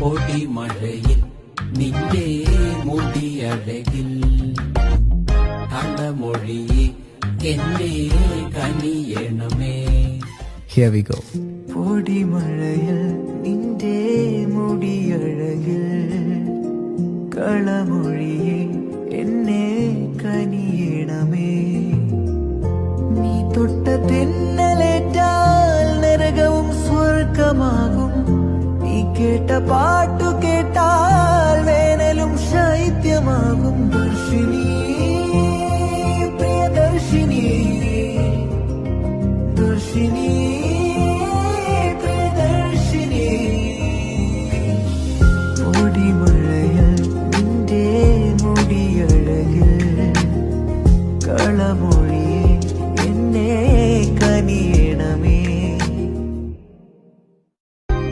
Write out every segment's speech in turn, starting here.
പൊടിമഴയിൽ നിന്റെ മുടിയഴകിൽ തളമൊഴിയെ എന്നെ കനിയണമേ. Here we go. പൊടിമഴയിൽ നിന്റെ മുടിയഴകിൽ കളമൊഴിയെ എന്നെ കനിയണമേ. നീ തൊട്ട തെന്നലേറ്റാൽ നരകവും സ്വർഗമാകും. നീ കേട്ട പാട്ടു കേട്ടാൽ വേനലും ശൈത്യമാകും. ദർശിനി പ്രിയദർശിനി ദർശിനി പ്രിയദർശിനി. പൊടിമഴയിൽ നിന്റെ മുടിയഴകിൽ കളമൊഴിയെ എന്നെ കനിയണമേ.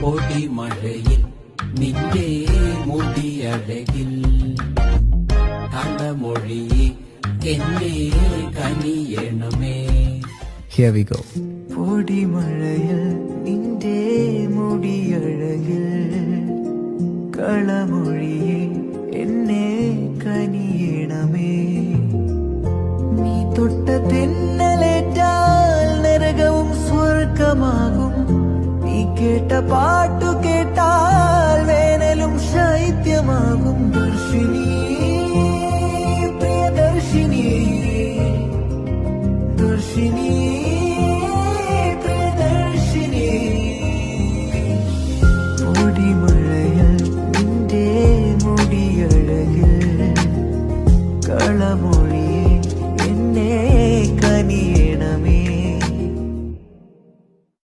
പൊടിമഴയിൽ നിന്റെ മുടിയഴകിൽ തളമൊഴിയെ എന്നെ കനിയണമേ. Here we go. പൊടിമഴയിൽ നിന്റെ മുടിയഴകിൽ കളമൊഴിയെ എന്നെ കനിയണമേ. നീ തൊട്ട തെന്നലേറ്റാൽ നരകവും സ്വർഗമാകും. നീ കേട്ട പാട്ടു കേട്ടാൽ